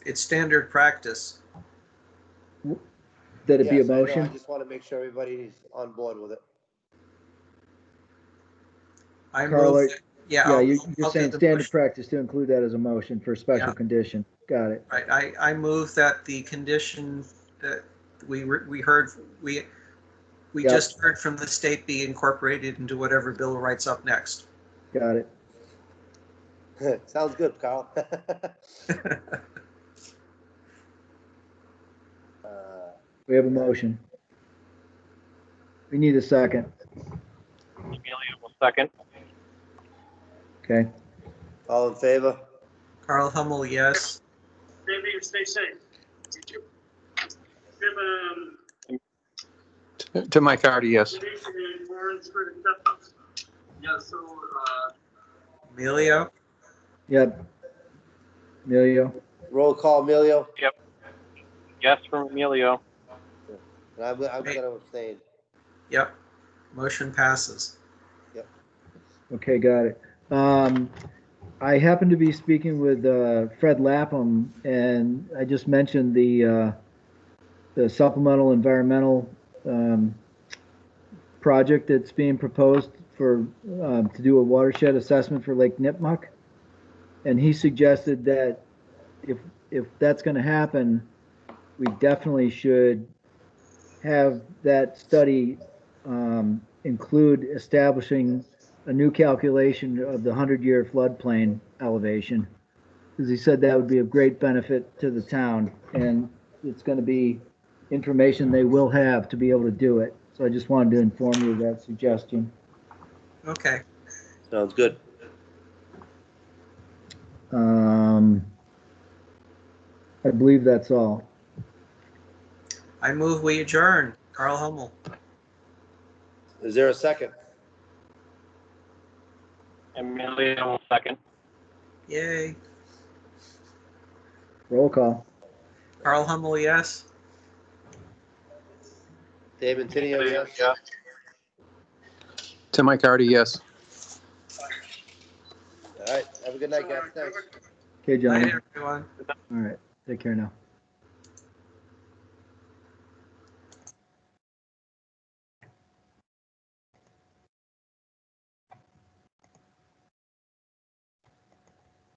It's standard practice. That it be a Yes, I know. motion? I just want to make sure everybody's on board with it. I Carl, move, yeah. Yeah, I'll you're do saying the standard motion. practice to include that as a motion for special Yeah. condition. Got it. Right, I move that the condition that we heard, we Yep. just heard from the state be incorporated into whatever Bill writes up next. Got it. Sounds good, Carl. We have a motion. We need a second. Amelia will second. Okay. All in favor? Carl Hummel, yes. Maybe stay safe. You too. We have To Mike Hardy, yes. warrants for acceptance. Yeah, so, Emilio, Yep. Emilio? Roll call, Emilio. yes from Emilio. And I'm going to abstain. yep, motion passes. Okay, got it. I happened to be speaking with Fred Lapham, and I just mentioned the supplemental environmental project that's being proposed for to do a watershed assessment for Lake Nipmuc. And he suggested that if that's going to happen, we definitely should have that study include establishing a new calculation of the 100-year floodplain elevation. Because he said that would be of great benefit to the town, and it's going to be information they will have to be able to do it. So I just wanted to inform you of that suggestion. Okay. Sounds good. I believe that's all. I move we adjourn. Carl Hummel. Is there a second? Emilio will second. Yay. Roll call. Carl Hummel, yes. Dave Antonio, yes? Tim Icardi, yes. All right, have a good night, guys. Thanks. Okay, Night, gentlemen. everyone. All right. Take care now.